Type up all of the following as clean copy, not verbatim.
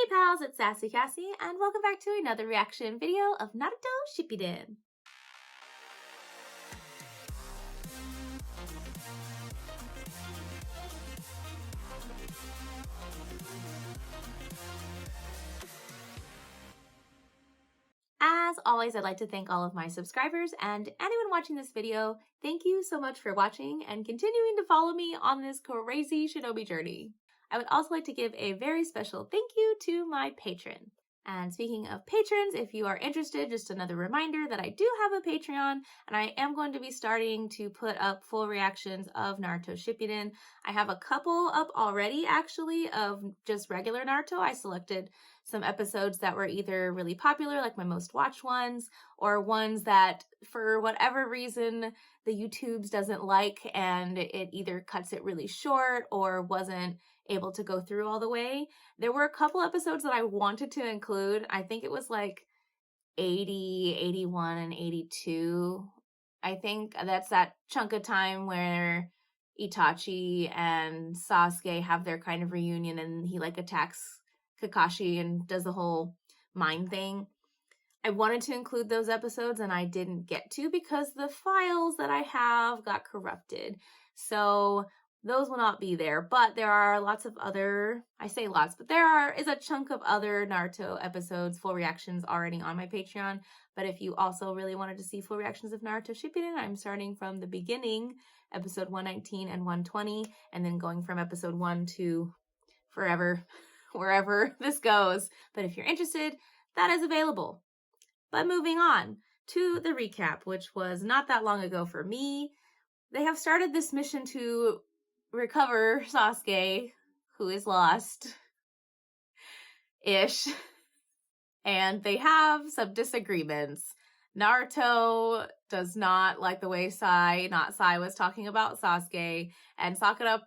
Hey pals, it's Sassy Cassie, and welcome back to another reaction video of Naruto Shippuden. As always, I'd like to thank all of my subscribers and anyone watching this video. Thank you so much for watching and continuing to follow me on this crazy shinobi journey. I would also like to give a very special thank you to my patron. And speaking of patrons, if you are interested, just another reminder that I do have a Patreon, and I am going to be starting to put up full reactions of Naruto Shippuden. I have a couple up already, actually, of just regular Naruto. I selected some episodes that were either really popular, like my most watched ones, or ones that, for whatever reason, the YouTubes doesn't like, and it either cuts it really short or wasn't able to go through all the way. There were a couple episodes that I wanted to include. I think it was like 80, 81, and 82. I think that's that chunk of time where Itachi and Sasuke have their kind of reunion and he like attacks Kakashi and does the whole mind thing. I wanted to include those episodes and I didn't get to because the files that I have got corrupted. So those will not be there, but there are lots of other, I say lots, but is a chunk of other Naruto episodes, full reactions already on my Patreon. But if you also really wanted to see full reactions of Naruto Shippuden, I'm starting from the beginning, episode 119 and 120, and then going from episode 1 to forever, wherever this goes. But if you're interested, that is available. But moving on to the recap, which was not that long ago for me. They have started this mission to recover Sasuke, who is lost-ish, and they have some disagreements. Naruto does not like the way Sai was talking about Sasuke, and Sakura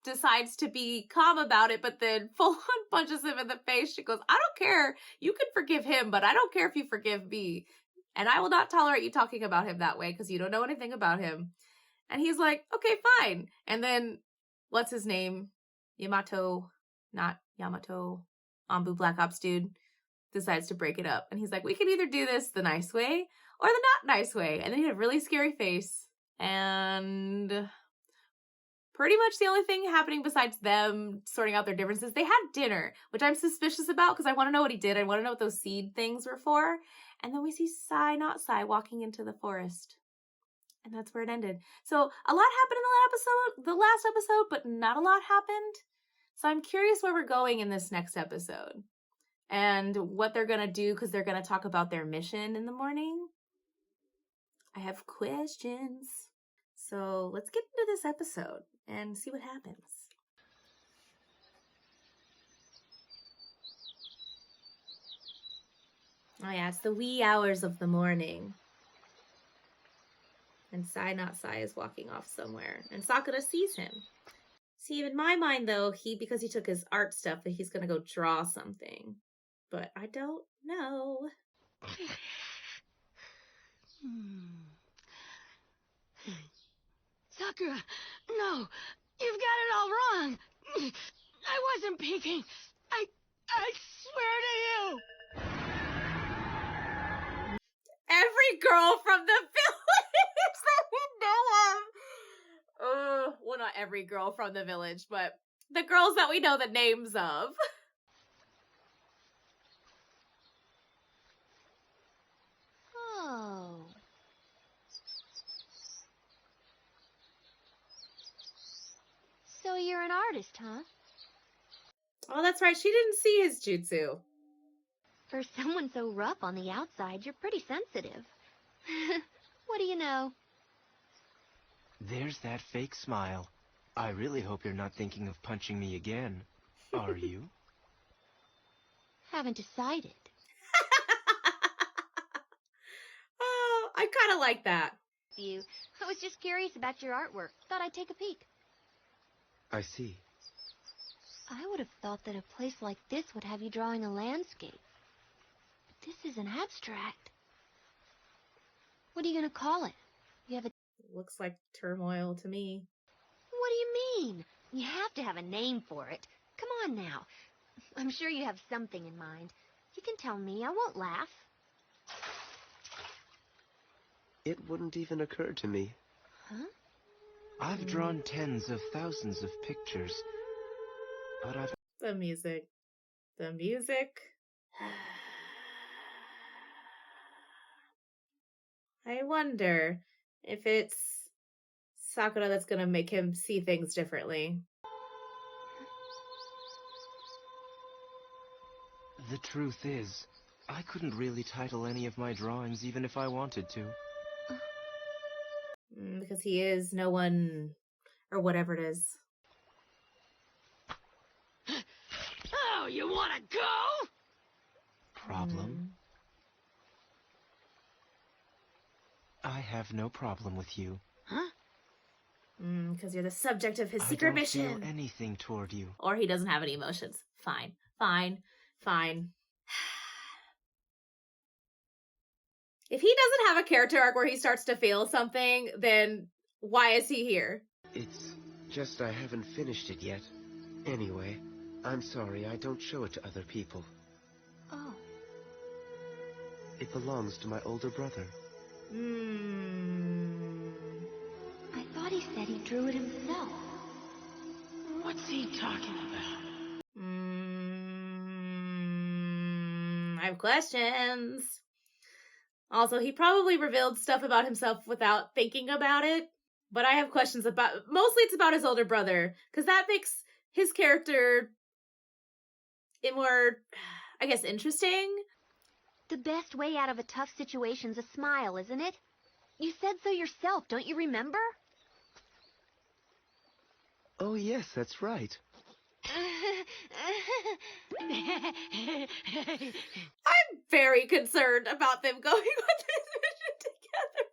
decides to be calm about it, but then full on punches him in the face. She goes, I don't care. You can forgive him, but I don't care if you forgive me. And I will not tolerate you talking about him that way because you don't know anything about him. And he's like, okay, fine. And then, what's his name? Yamato, not Yamato, Anbu Black Ops dude, decides to break it up. And he's like, we can either do this the nice way or the not nice way. And then he had a really scary face. And pretty much the only thing happening besides them sorting out their differences, they had dinner, which I'm suspicious about because I want to know what he did. I want to know what those seed things were for. And then we see Sai, not Sai, walking into the forest. And that's where it ended. So a lot happened in the last episode, but not a lot happened. So I'm curious where we're going in this next episode and what they're going to do because they're going to talk about their mission in the morning. I have questions. So let's get into this episode and see what happens. Oh yeah, it's the wee hours of the morning. And Sai, not Sai, is walking off somewhere. And Sakura sees him. See, in my mind, though, because he took his art stuff, that he's going to go draw something. But I don't know. Sakura, no, you've got it all wrong. I wasn't peeking. I swear to you. Every girl from the village that we know of. Well, not every girl from the village, but the girls that we know the names of. Oh. So you're an artist, huh? Oh, that's right. She didn't see his jutsu. For someone so rough on the outside, you're pretty sensitive. What do you know? There's that fake smile. I really hope you're not thinking of punching me again. Are you? Haven't decided. Oh, I kind of like that. I was just curious about your artwork. Thought I'd take a peek. I see. I would have thought that a place like this would have you drawing a landscape. But this is an abstract. What are you going to call it? You have a... Looks like turmoil to me. What do you mean? You have to have a name for it. Come on now. I'm sure you have something in mind. You can tell me, I won't laugh. It wouldn't even occur to me. Huh? I've drawn tens of thousands of pictures, but I've... The music. The music. I wonder if it's Sakura that's gonna make him see things differently. The truth is, I couldn't really title any of my drawings even if I wanted to. Because he is no one, or whatever it is. Oh, you wanna go? Problem? I have no problem with you. Huh? Because you're the subject of his I secret don't mission. feel anything toward you. Or he doesn't have any emotions. Fine. Fine. Fine. If he doesn't have a character arc where he starts to feel something, then why is he here? It's just I haven't finished it yet. Anyway, I'm sorry I don't show it to other people. Oh. It belongs to my older brother. I thought he said he drew it himself. What's he talking about? I have questions. Also, he probably revealed stuff about himself without thinking about it. But I have questions about... Mostly it's about his older brother. Because that makes his character... more, I guess, interesting. The best way out of a tough situation's a smile, isn't it? You said so yourself, don't you remember? Oh yes, that's right. I'm very concerned about them going on this mission together.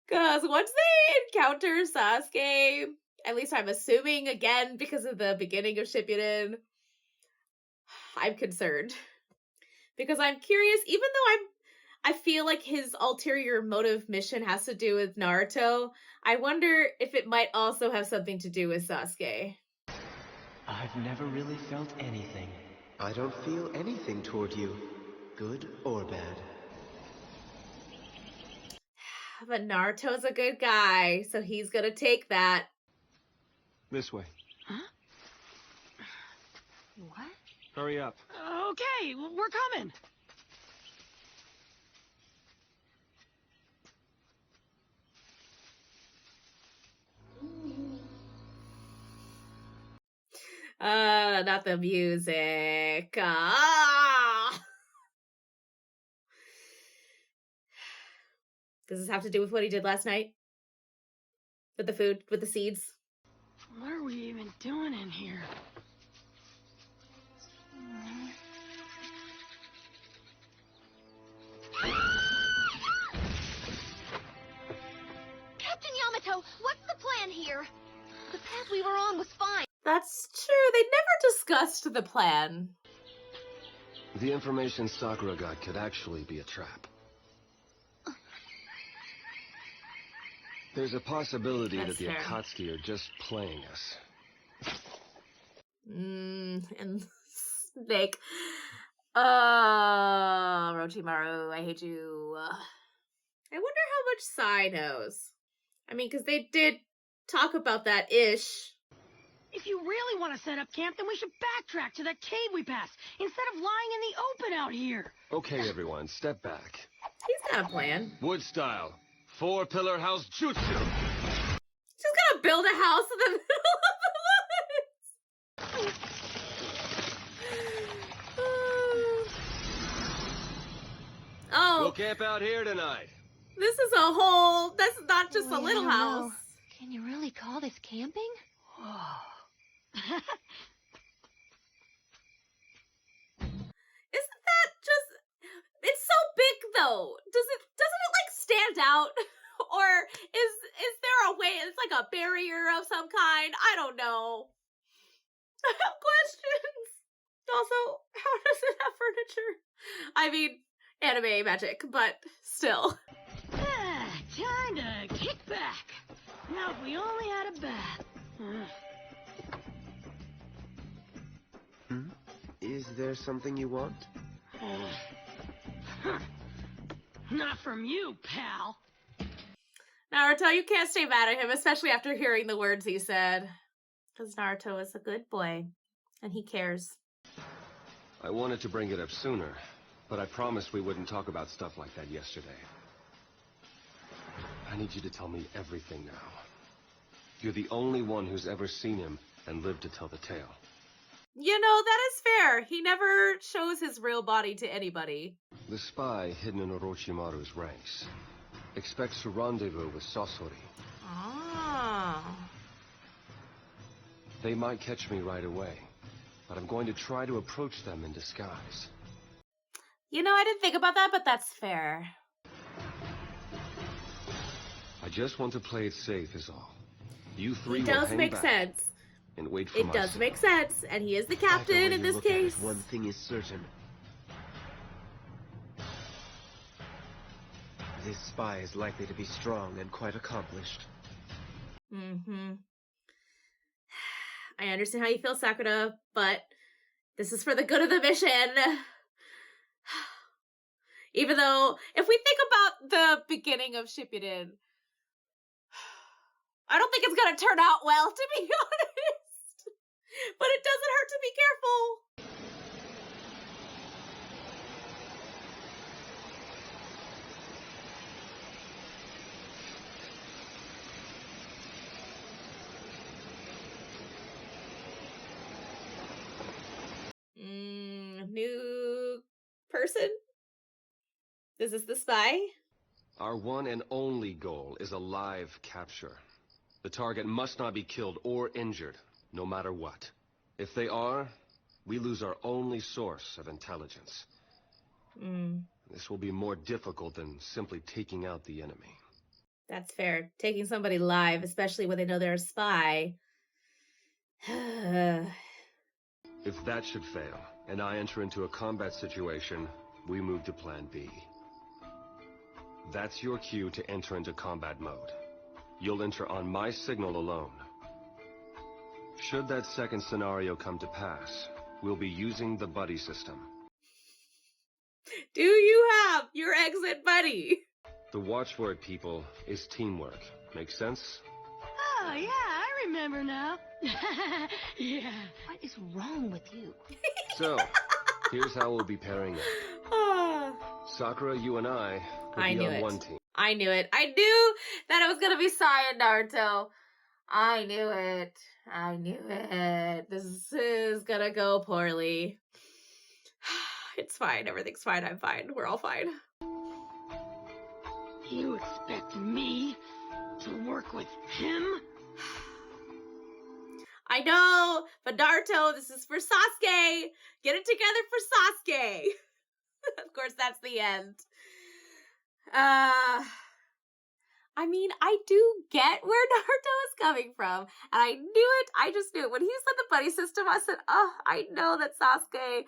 Because once they encounter Sasuke, at least I'm assuming, again, because of the beginning of Shippuden, I'm concerned. Because I'm curious, even though I feel like his ulterior motive mission has to do with Naruto, I wonder if it might also have something to do with Sasuke. I've never really felt anything. I don't feel anything toward you, good or bad. But Naruto's a good guy, so he's gonna take that. This way. Huh? What? Hurry up. Okay, we're coming. Not the music. Ah! Does this have to do with what he did last night? With the food? With the seeds? What are we even doing in here? Captain Yamato, what's the plan here? The path we were on was fine. That's true. They never discussed the plan. The information Sakura got could actually be a trap. There's a possibility That's that the fair. Akatsuki are just playing us. And Snake. Orochimaru, I hate you. I wonder how much Sai knows. I mean, because they did talk about that ish. If you really want to set up camp, then we should backtrack to that cave we passed, instead of lying in the open out here. Okay, everyone, step back. He's got a plan. Wood style. 4-pillar house jutsu. He's just gonna build a house in the middle of the woods. Oh, We'll camp out here tonight. this is a whole, that's not just a Well, I little don't house. know. Can you really call this camping? Isn't that just, it's so big though. Doesn't it like stand out? Or is there a way, it's like a barrier of some kind? I don't know. I have questions. Also, how does it have furniture? I mean, anime magic, but still. Time to kick back. Now if we only had a bath. Is there something you want? Not from you, pal. Naruto, you can't stay mad at him, especially after hearing the words he said. Because Naruto is a good boy, and he cares. I wanted to bring it up sooner, but I promised we wouldn't talk about stuff like that yesterday. I need you to tell me everything now. You're the only one who's ever seen him and lived to tell the tale. You know, that is fair. He never shows his real body to anybody. The spy hidden in Orochimaru's ranks expects to rendezvous with Sasori. Ah. They might catch me right away, but I'm going to try to approach them in disguise. You know, I didn't think about that, but that's fair. I just want to play it safe is all. You three It will does hang make back sense. and wait for It my does signal. make sense, and he is the captain in this case. One thing is certain. This spy is likely to be strong and quite accomplished. Mm-hmm. I understand how you feel, Sakura, but this is for the good of the mission. Even though, if we think about the beginning of Shippuden, I don't think it's gonna turn out well, to be honest. But it doesn't hurt to be careful. New person? This is the spy? Our one and only goal is a live capture. The target must not be killed or injured, no matter what. If they are, we lose our only source of intelligence. This will be more difficult than simply taking out the enemy. That's fair. Taking somebody live, especially when they know they're a spy. If that should fail, and I enter into a combat situation, we move to Plan B. That's your cue to enter into combat mode. You'll enter on my signal alone. Should that second scenario come to pass, we'll be using the buddy system. Do you have your exit buddy? The watchword, people, is teamwork. Make sense? Oh, yeah, I remember now. Yeah. What is wrong with you? So, here's how we'll be pairing up. Ah, Sakura, you and I will I be knew on it. one team. I knew it. I knew that it was gonna be Sai and Naruto. I knew it. I knew it. This is gonna go poorly. It's fine. Everything's fine. I'm fine. We're all fine. You expect me to work with him? I know, but Naruto, this is for Sasuke. Get it together for Sasuke. Of course, that's the end. I mean, I do get where Naruto is coming from, and I knew it. I just knew it. When he said the buddy system, I said, oh, I know that Sakura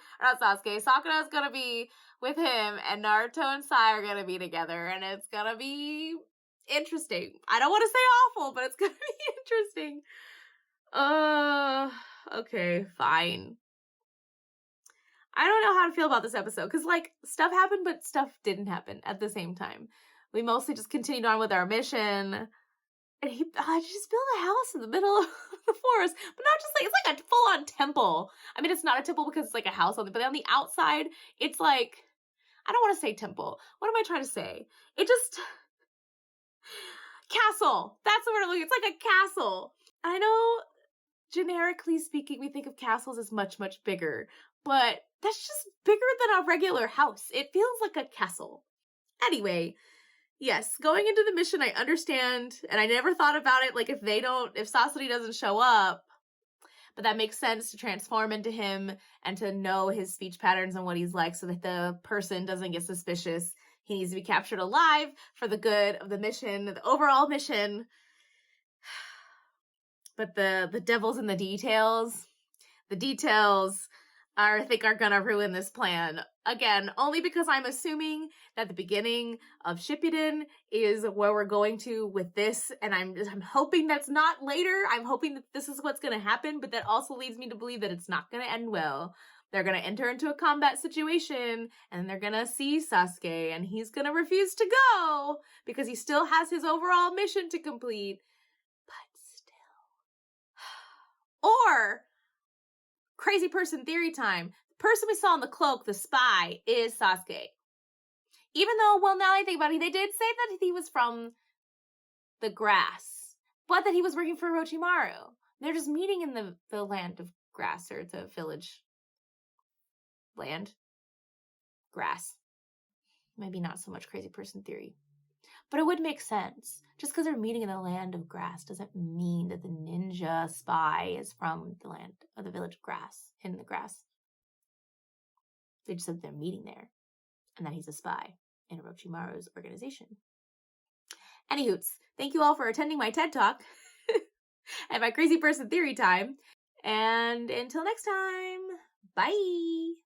is gonna be with him, and Naruto and Sai are gonna be together, and it's gonna be interesting. I don't want to say awful, but it's gonna be interesting. Okay, fine. I don't know how to feel about this episode, because, like, stuff happened, but stuff didn't happen at the same time. We mostly just continued on with our mission, and I just built a house in the middle of the forest, but not just, like, it's like a full-on temple. I mean, it's not a temple because it's, like, a house on but on the outside, it's, like, I don't want to say temple. What am I trying to say? It just... Castle! That's the word I'm looking. It's like a castle. I know, generically speaking, we think of castles as much, much bigger, but that's just bigger than a regular house. It feels like a castle. Anyway, yes, going into the mission, I understand, and I never thought about it, like, if Sasori doesn't show up, but that makes sense to transform into him and to know his speech patterns and what he's like so that the person doesn't get suspicious. He needs to be captured alive for the good of the mission, the overall mission. But the devil's in the details. The details I think are gonna ruin this plan. Again, only because I'm assuming that the beginning of Shippuden is where we're going to with this, and I'm hoping that's not later. I'm hoping that this is what's gonna happen, but that also leads me to believe that it's not gonna end well. they're going to enter into a combat situation and they're going to see Sasuke and he's going to refuse to go because he still has his overall mission to complete. But still. Or, crazy person theory time. The person we saw in the cloak, the spy, is Sasuke. Even though, well, now I think about it, they did say that he was from the grass, but that he was working for Orochimaru. They're just meeting in the land of grass, or the village land. Grass. Maybe not so much crazy person theory. But it would make sense. Just because they're meeting in the land of grass doesn't mean that the ninja spy is from the land of the village of grass, in the grass. They just said they're meeting there, and that he's a spy in Orochimaru's organization. Anywhoots, thank you all for attending my TED Talk and my crazy person theory time. And until next time, bye!